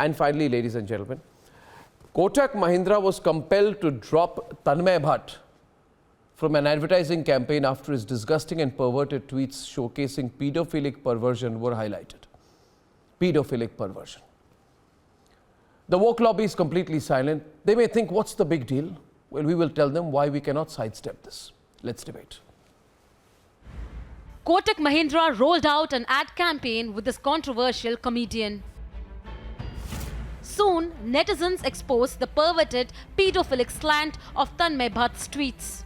And finally, ladies and gentlemen, Kotak Mahindra was compelled to drop Tanmay Bhatt from an advertising campaign after his disgusting and perverted tweets showcasing pedophilic perversion were highlighted. Pedophilic perversion. The woke lobby is completely silent. They may think, what's the big deal? Well, we will tell them why we cannot sidestep this. Let's debate. Kotak Mahindra rolled out an ad campaign with this controversial comedian. Soon, netizens exposed the perverted, pedophilic slant of Tanmay Bhatt's tweets.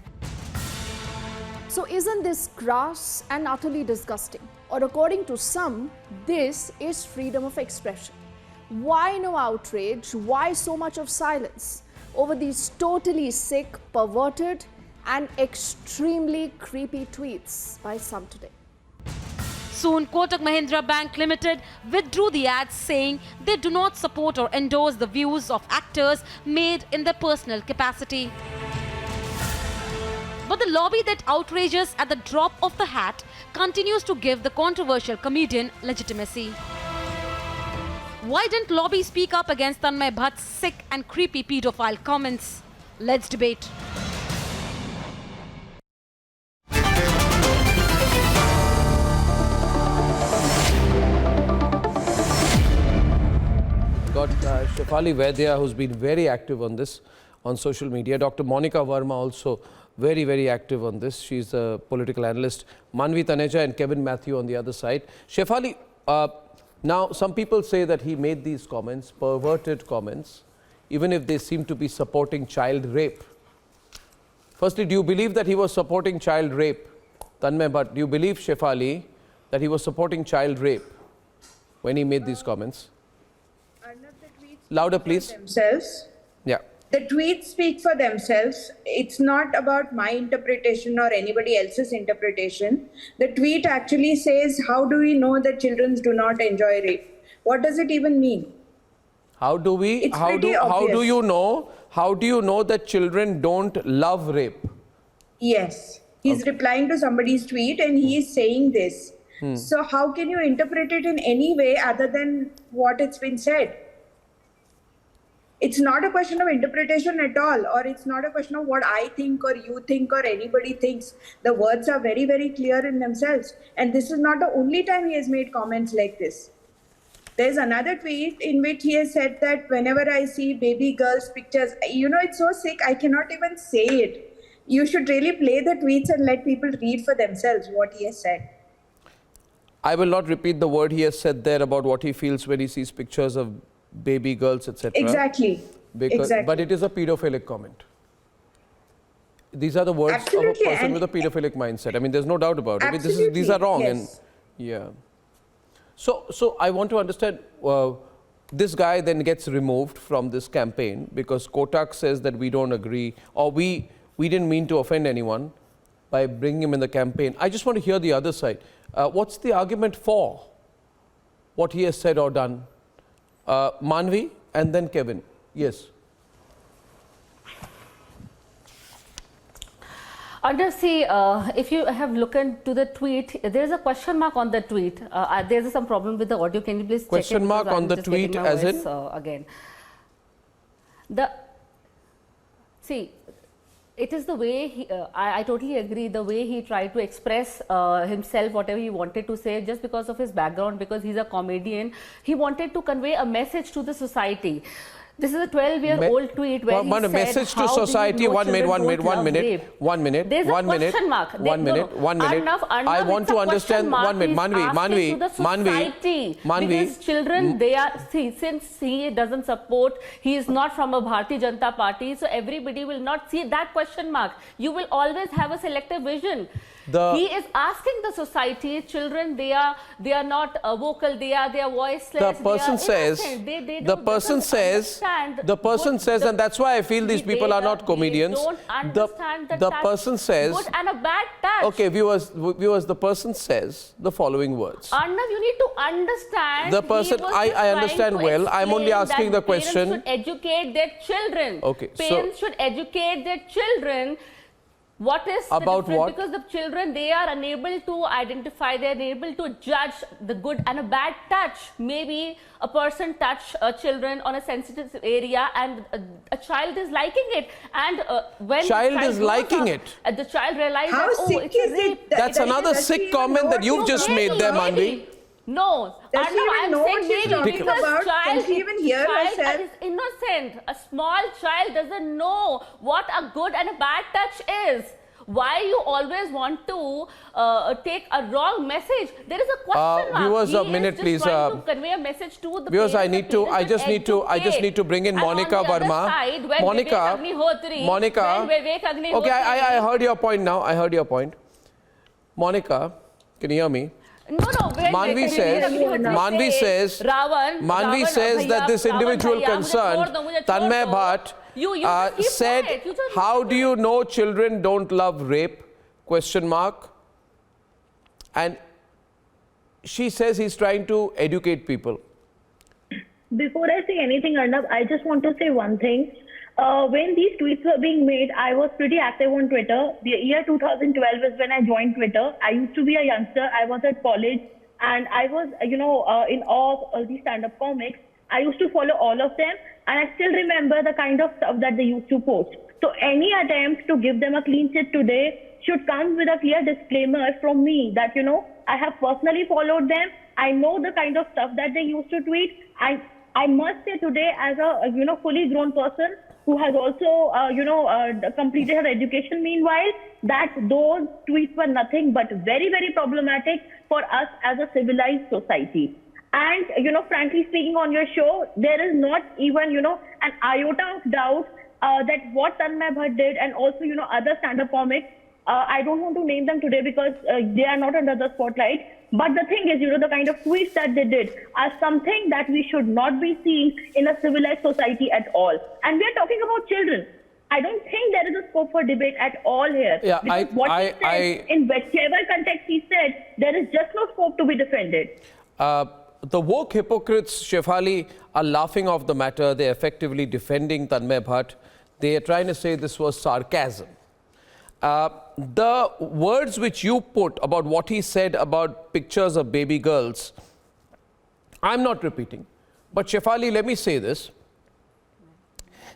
So isn't this crass and utterly disgusting? Or according to some, this is freedom of expression. Why no outrage? Why so much of silence over these totally sick, perverted and extremely creepy tweets by some today? Soon, Kotak Mahindra Bank Limited withdrew the ads, saying they do not support or endorse the views of actors made in their personal capacity. But the lobby that outrages at the drop of the hat continues to give the controversial comedian legitimacy. Why didn't lobby speak up against Tanmay Bhatt's sick and creepy pedophile comments? Let's debate. Got Shefali Vaidya, who's been very active on this on social media. Dr. Monica Verma also very, very active on this. She's a political analyst. Manvi Taneja and Kevin Matthew on the other side. Shefali, now some people say that he made these comments, perverted comments, even if they seem to be supporting child rape. Firstly, do you believe that he was supporting child rape? Tanmay Bhatt, do you believe, Shefali, that he was supporting child rape when he made these comments? Arnab, the tweets Louder, please. themselves. Yeah. The tweets speak for themselves. It's not about my interpretation or anybody else's interpretation. The tweet actually says, how do we know that children do not enjoy rape? What does it even mean? How do we, It's how pretty do obvious. you know that children don't love rape? Yes. He's replying to somebody's tweet and he is saying this. So how can you interpret it in any way other than what it's been said? It's not a question of interpretation at all, or it's not a question of what I think or you think or anybody thinks. The words are very, very clear in themselves. And this is not the only time he has made comments like this. There's another tweet in which he has said that whenever I see baby girls' pictures, you know, it's so sick, I cannot even say it. You should really play the tweets and let people read for themselves what he has said. I will not repeat the word he has said there about what he feels when he sees pictures of baby girls, etc. Exactly. Exactly. But it is a pedophilic comment. These are the words Absolutely. of a person with a pedophilic mindset. I mean, there's no doubt about it. I mean, these are wrong. Yes. And yeah. So I want to understand, this guy then gets removed from this campaign because Kotak says that we don't agree, or we didn't mean to offend anyone by bringing him in the campaign. I just want to hear the other side. What's the argument for what he has said or done? Manvi and then Kevin. Yes. Arnab, see, if you have looked into the tweet, there is a question mark on the tweet. There is some problem with the audio. Can you please question check it? Mark on the tweet as in? Again. See, it is the way, I totally agree, the way he tried to express himself, whatever he wanted to say, just because of his background, because he's a comedian. He wanted to convey a message to the society. This is a 12-year-old tweet where he said, message to society. One minute. There's a question mark. One minute. Arnab, I want to understand. 1 minute. Manvi. Because children, they are, see, since he doesn't support, he is not from a Bharatiya Janata Party, so everybody will not see that question mark. You will always have a selective vision. He is asking the society, children, they are not vocal, they are voiceless. The person says, the person says, and that's why I feel these people are not comedians. They don't understand the person says, good and a bad touch. Okay, viewers, the person says the following words. Arnab, you need to understand. The person, I understand well. I'm only asking the question. Parents should educate their children. Okay, parents should educate their children. What is the About difference? what? Because the children, they are unable to identify, they are unable to judge the good and a bad touch. Maybe a person touch children on a sensitive area and a child is liking it. And when Child the child is grows liking up, it. the child realizes How that, oh, sick it's a is rape. it? That's another Does she sick even comment know that what you've she's just talking made there, about? Manvi. No, Does she Arnab, even I'm know saying what she's maybe talking because about? child, Can she even hear child herself? is innocent. A small child doesn't know what a good and a bad touch is. Why you always want to take a wrong message? There is a question mark. Viewers, He a minute, is just please. trying to convey a message to the Viewers, I parents, just need to bring in And Monica on the other Verma. side, when Monica, Vivek Agnihotri, Monica. when Vivek Agnihotri, Okay, I heard your point now. I heard your point. Monica, can you hear me? No, when Manvi Vivek says, Agnihotri Manvi says, says, Ravan, says that this individual bhaiya, concerned, mujhe chhod Tanmay do. Bhatt, You just keep said, quiet. You just how do you know children don't love rape? Question mark. And she says he's trying to educate people. Before I say anything, Arnab, I just want to say one thing. When these tweets were being made, I was pretty active on Twitter. The year 2012 is when I joined Twitter. I used to be a youngster. I was at college and I was, in awe of all these stand-up comics. I used to follow all of them and I still remember the kind of stuff that they used to post. So any attempt to give them a clean sheet today should come with a clear disclaimer from me that, I have personally followed them. I know the kind of stuff that they used to tweet. I must say today, as a fully grown person who has also completed her education meanwhile, that those tweets were nothing but very, very problematic for us as a civilized society. And frankly speaking, on your show, there is not even an iota of doubt that what Tanmay Bhatt did, and also other stand-up comics. I don't want to name them today because they are not under the spotlight. But the thing is, the kind of tweets that they did are something that we should not be seeing in a civilized society at all. And we are talking about children. I don't think there is a scope for debate at all here. Yeah, in whichever context he said, there is just no scope to be defended. The woke hypocrites, Shefali, are laughing off the matter. They're effectively defending Tanmay Bhatt. They are trying to say this was sarcasm. The words which you put about what he said about pictures of baby girls, I'm not repeating. But Shefali, let me say this.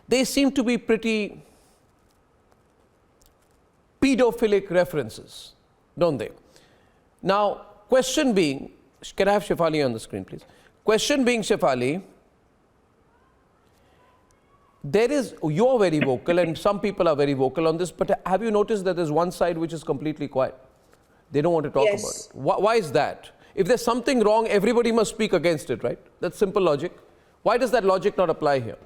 They seem to be pretty pedophilic references, don't they? Now, question being, can I have Shefali on the screen, please? Question being, Shefali, you're very vocal and some people are very vocal on this, but have you noticed that there's one side which is completely quiet? They don't want to talk about it. Why is that? If there's something wrong, everybody must speak against it, right? That's simple logic. Why does that logic not apply here?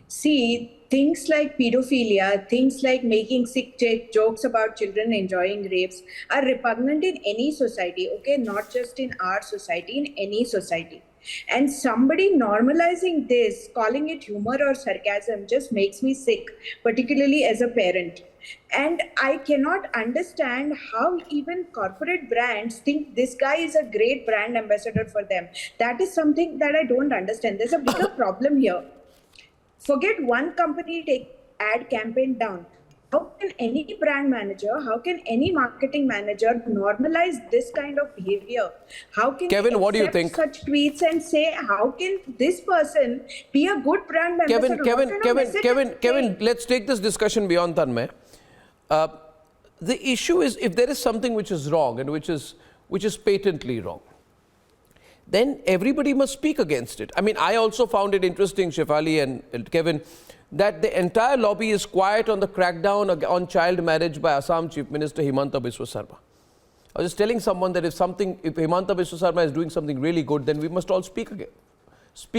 See, things like pedophilia, things like making sick jokes about children enjoying rapes are repugnant in any society, okay? Not just in our society, in any society. And somebody normalizing this, calling it humor or sarcasm, just makes me sick, particularly as a parent. And I cannot understand how even corporate brands think this guy is a great brand ambassador for them. That is something that I don't understand. There's a bigger problem here. Forget one company take ad campaign down. How can any brand manager, how can any marketing manager normalize this kind of behavior? How can Kevin, what do you think? Such tweets and say, how can this person be a good brand ambassador? Kevin, let's take this discussion beyond Tanmay. The issue is, if there is something which is wrong and which is patently wrong, then everybody must speak against it. I mean, I also found it interesting, Shefali and Kevin, that the entire lobby is quiet on the crackdown on child marriage by Assam Chief Minister Himanta Biswa Sarma. I was just telling someone that if Himanta Biswa Sarma is doing something really good, then we must all speak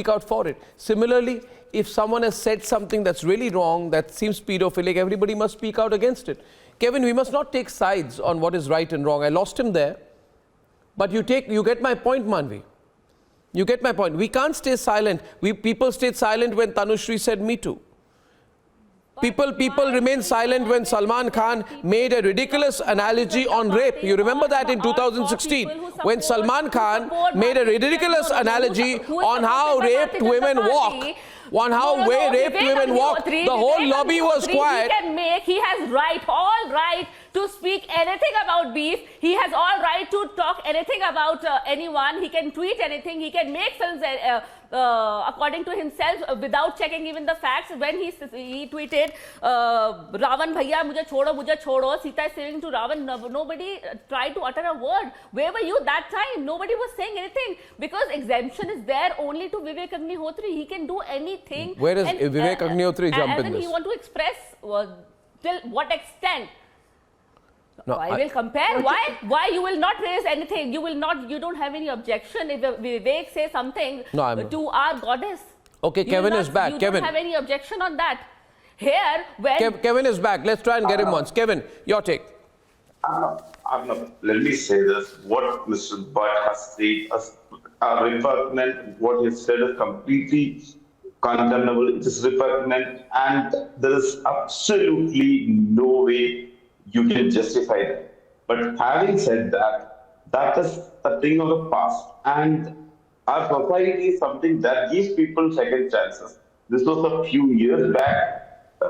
out for it. Similarly, if someone has said something that's really wrong, that seems pedophilic, everybody must speak out against it. Kevin, we must not take sides on what is right and wrong. I lost him there, but you get my point, Manvi. You get my point. We can't stay silent. People stayed silent when Tanushree said Me Too. People remained silent when Salman Khan made a ridiculous analogy on rape. You remember that in 2016 when Salman Khan made a ridiculous analogy on how raped women walk. On how raped women walk. The whole lobby was quiet. He has all right to speak anything about beef. He has all right to talk anything about anyone. He can tweet anything. He can make films according to himself without checking even the facts. When he tweeted, Ravan bhaiya, mujhe chodo, Sita is saying to Ravan, nobody tried to utter a word. Where were you that time? Nobody was saying anything because exemption is there only to Vivek Agnihotri. He can do anything. Where does Vivek Agnihotri jump in this? And then he want to express till what extent? No, I will compare. Why you will not raise anything? You don't have any objection if Vivek says something to our goddess. Okay, Kevin is back. You Kevin, don't have any objection on that. Here, when Kevin is back. Let's try and get him once. Kevin, your take. Let me say this. What Mr. Bhatt has said is repugnant. What he has said is completely condemnable. It is repugnant, and there is absolutely no way you can justify that. But having said that, that is a thing of the past. And our society is something that gives people second chances. This was a few years back. The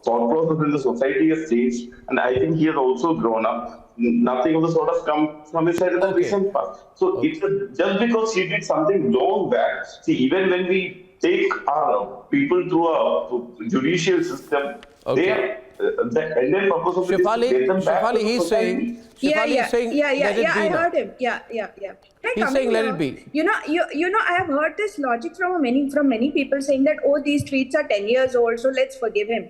thought process in the society has changed. And I think he has also grown up. Nothing of the sort has come from his side in the recent past. So it's just because he did something wrong back. See, even when we take our people through a judicial system, the ended purpose of it is to get them back. Shefali, he's saying, I heard him. Yeah. He's saying let it be. You know, I have heard this logic from many people saying that, oh, these tweets are 10 years old, so let's forgive him.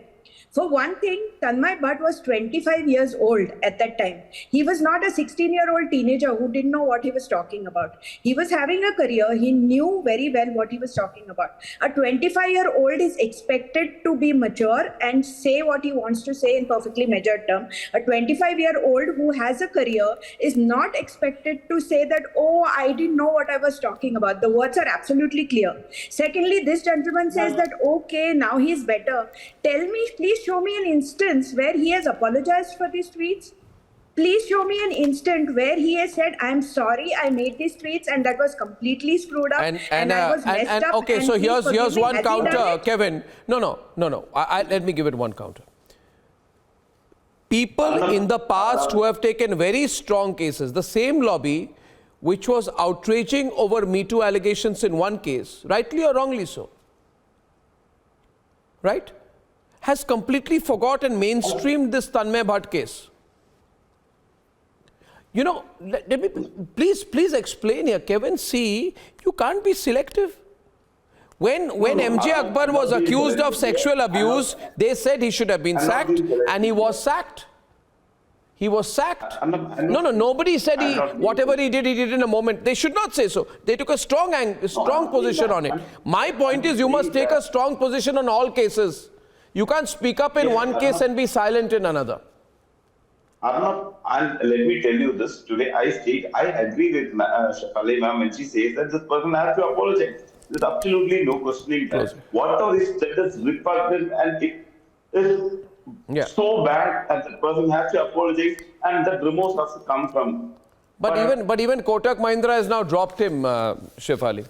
For one thing, Tanmay Bhatt was 25 years old at that time. He was not a 16-year-old teenager who didn't know what he was talking about. He was having a career. He knew very well what he was talking about. A 25-year-old is expected to be mature and say what he wants to say in perfectly measured terms. A 25-year-old who has a career is not expected to say that, oh, I didn't know what I was talking about. The words are absolutely clear. Secondly, this gentleman says that, okay, now he's better. Tell me, please show me an instance where he has apologized for these tweets. Please show me an instant where he has said, I'm sorry, I made these tweets and that was completely screwed up and I was messed up. Okay, so here's one counter, Kevin. No. Let me give it one counter. People in the past who have taken very strong cases, the same lobby which was outraging over Me Too allegations in one case, rightly or wrongly so, right, has completely forgotten mainstreamed this Tanmay Bhatt case. You know, let me please explain here, Kevin. See, you can't be selective. When MJ Akbar was accused of sexual abuse, they said he should have been sacked, and he was sacked. He was sacked. Nobody said whatever he did in a moment. They should not say so. They took a strong position on it. My point is, you must take a strong position on all cases. You can't speak up in one case and be silent in another. Arnab, and let me tell you this today. I agree with Shefali ma'am when she says that this person has to apologize. There's absolutely no questioning that. Whatever is said is repugnant and it is so bad that the person has to apologize and that remorse has to come from. But even Kotak Mahindra has now dropped him, Shefali.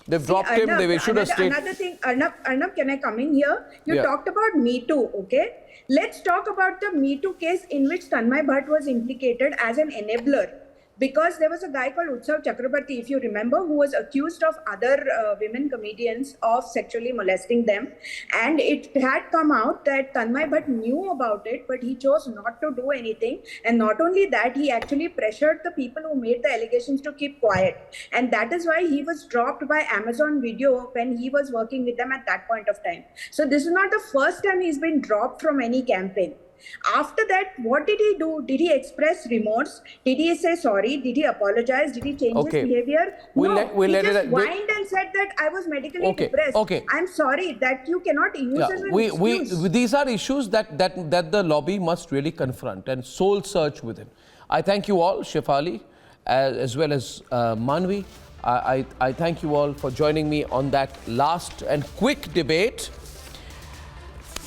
They've dropped him, they've issued a statement. Another thing, Arnab, can I come in here? You talked about Me Too, okay? Let's talk about the Me Too case in which Tanmay Bhatt was implicated as an enabler. Because there was a guy called Utsav Chakrabarti, if you remember, who was accused of other women comedians of sexually molesting them. And it had come out that Tanmay Bhatt knew about it, but he chose not to do anything. And not only that, he actually pressured the people who made the allegations to keep quiet. And that is why he was dropped by Amazon Video when he was working with them at that point of time. So this is not the first time he's been dropped from any campaign. After that, what did he do? Did he express remorse? Did he say sorry? Did he apologize? Did he change his behavior? He just whined and said that I was medically depressed. I'm sorry, that you cannot use as an excuse. These are issues that the lobby must really confront and soul search within. I thank you all, Shefali, as well as Manvi. I thank you all for joining me on that last and quick debate.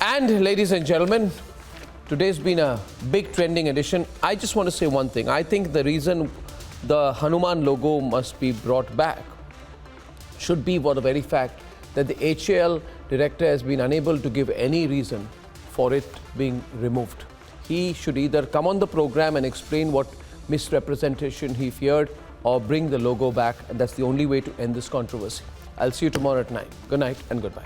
And ladies and gentlemen, today's been a big trending edition. I just want to say one thing. I think the reason the Hanuman logo must be brought back should be for the very fact that the HAL director has been unable to give any reason for it being removed. He should either come on the program and explain what misrepresentation he feared or bring the logo back, and that's the only way to end this controversy. I'll see you tomorrow at 9. Good night and goodbye.